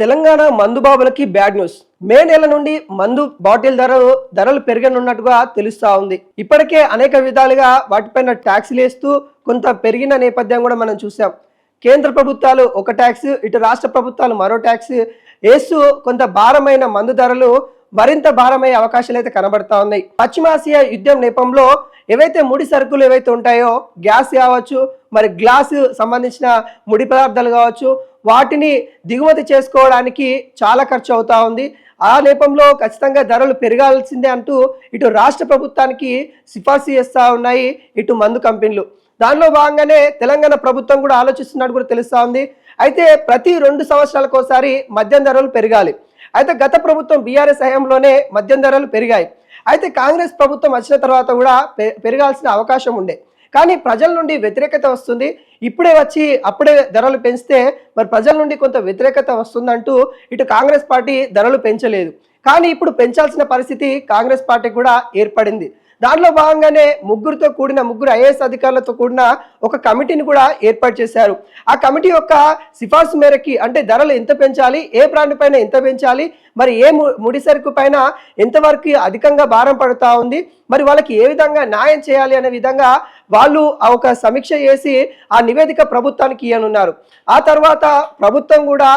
తెలంగాణ మందు బాబులకి bad news. మే నెల నుండి మందు బాటిల్ ధరలు పెరగనున్నట్టుగా తెలుస్తా ఉంది. ఇప్పటికే అనేక విధాలుగా వాటిపైన ట్యాక్స్లు వేస్తూ కొంత పెరిగిన నేపథ్యం కూడా మనం చూసాం. కేంద్ర ప్రభుత్వాలు ఒక ట్యాక్స్, ఇటు రాష్ట్ర ప్రభుత్వాలు మరో ట్యాక్స్ వేస్తూ కొంత భారమైన మందు ధరలు మరింత భారమయ్యే అవకాశాలు అయితే కనబడతా ఉన్నాయి. పశ్చిమాసియా యుద్ధం నేపథ్యంలో ఏవైతే ముడి సరుకులు ఏవైతే ఉంటాయో, గ్యాస్ కావచ్చు, మరి గ్లాసు సంబంధించిన ముడి పదార్థాలు కావచ్చు, వాటిని దిగుమతి చేసుకోవడానికి చాలా ఖర్చు అవుతా ఉంది. ఆ నేపథ్యంలో ఖచ్చితంగా ధరలు పెరగాల్సిందే అంటూ ఇటు రాష్ట్ర ప్రభుత్వానికి సిఫార్సు చేస్తూ ఉన్నాయి ఇటు మందు కంపెనీలు. దానిలో భాగంగానే తెలంగాణ ప్రభుత్వం కూడా ఆలోచిస్తున్నట్టు కూడా తెలుస్తూ ఉంది. అయితే ప్రతి 2 సంవత్సరాలకు ఒకసారి మద్యం ధరలు పెరగాలి. అయితే గత ప్రభుత్వం బీఆర్ఎస్ హయాంలోనే మద్యం ధరలు పెరిగాయి. అయితే కాంగ్రెస్ ప్రభుత్వం వచ్చిన తర్వాత కూడా పెరగాల్సిన అవకాశం ఉండే, కానీ ప్రజల నుండి వ్యతిరేకత వస్తుంది. ఇప్పుడే వచ్చి అప్పుడే ధరలు పెంచితే మరి ప్రజల నుండి కొంత వ్యతిరేకత వస్తుందంటూ ఇటు కాంగ్రెస్ పార్టీ ధరలు పెంచలేదు. కానీ ఇప్పుడు పెంచాల్సిన పరిస్థితి కాంగ్రెస్ పార్టీకి కూడా ఏర్పడింది. దాంట్లో భాగంగానే ముగ్గురు ఐఏఎస్ అధికారులతో కూడిన ఒక కమిటీని కూడా ఏర్పాటు చేశారు. ఆ కమిటీ యొక్క సిఫార్సు మేరకి అంటే ధరలు ఎంత పెంచాలి, ఏ బ్రాండ్ పైన ఎంత పెంచాలి, మరి ఏ ముడి సరుకు పైన ఎంతవరకు అధికంగా భారం పడుతూ ఉంది, మరి వాళ్ళకి ఏ విధంగా న్యాయం చేయాలి అనే విధంగా వాళ్ళు ఒక సమీక్ష చేసి ఆ నివేదిక ప్రభుత్వానికి ఇవ్వనున్నారు. ఆ తర్వాత ప్రభుత్వం కూడా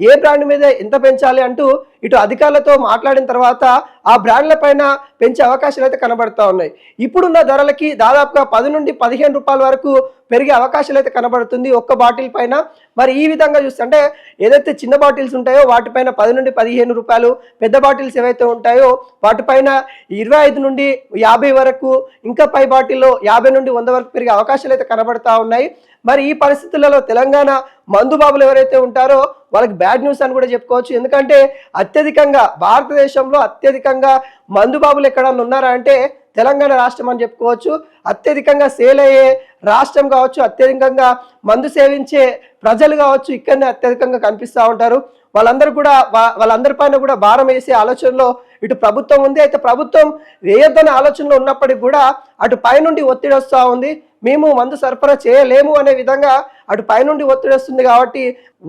ఏ బ్రాండ్ మీద ఎంత పెంచాలి అంటూ ఇటు అధికారులతో మాట్లాడిన తర్వాత ఆ బ్రాండ్ల పైన పెంచే అవకాశాలు అయితే కనబడుతూ ఉన్నాయి. ఇప్పుడున్న ధరలకి దాదాపుగా 10 నుండి 15 రూపాయల వరకు పెరిగే అవకాశాలు అయితే కనబడుతుంది ఒక్క బాటిల్ పైన. మరి ఈ విధంగా చూస్తే అంటే ఏదైతే చిన్న బాటిల్స్ ఉంటాయో వాటిపైన 10 నుండి 15 రూపాయలు, పెద్ద బాటిల్స్ ఏవైతే ఉంటాయో వాటిపైన 25 నుండి 50 వరకు, ఇంకా పై బాటిల్లో 50 నుండి 100 వరకు పెరిగే అవకాశాలు అయితే కనబడతా ఉన్నాయి. మరి ఈ పరిస్థితులలో తెలంగాణ మందు బాబులు ఎవరైతే ఉంటారో వాళ్ళకి బ్యాడ్ న్యూస్ అని కూడా చెప్పుకోవచ్చు. ఎందుకంటే అత్యధికంగా భారతదేశంలో అత్యధికంగా మందు బాబులు ఎక్కడన్నా ఉన్నారా అంటే తెలంగాణ రాష్ట్రం అని చెప్పుకోవచ్చు. అత్యధికంగా సేల్ అయ్యే రాష్ట్రం కావచ్చు, అత్యధికంగా మందు సేవించే ప్రజలు కావచ్చు, ఇక్కడనే అత్యధికంగా కనిపిస్తూ ఉంటారు. వాళ్ళందరిపైన కూడా భారం వేసే ఆలోచనలో ఇటు ప్రభుత్వం ఉంది. అయితే ప్రభుత్వం వేయొద్దనే ఆలోచనలో ఉన్నప్పటికీ కూడా అటు పైనుండి ఒత్తిడి వస్తూ ఉంది. మేము మందు సరఫరా చేయలేము అనే విధంగా అటు పైనుండి ఒత్తిడి వస్తుంది. కాబట్టి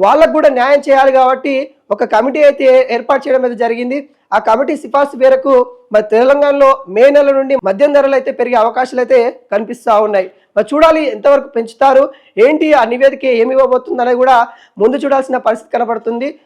వాళ్ళకు కూడా న్యాయం చేయాలి. కాబట్టి ఒక కమిటీ అయితే ఏర్పాటు చేయడం అయితే జరిగింది. ఆ కమిటీ సిఫార్సు మేరకు మరి తెలంగాణలో మే నెల నుండి మద్యం ధరలు అయితే పెరిగే అవకాశాలు అయితే కనిపిస్తూ ఉన్నాయి. మరి చూడాలి ఎంతవరకు పెంచుతారు, ఏంటి ఆ నివేదిక ఏమి ఇవ్వబోతుంది అనేది కూడా ముందు చూడాల్సిన పరిస్థితి కనబడుతుంది.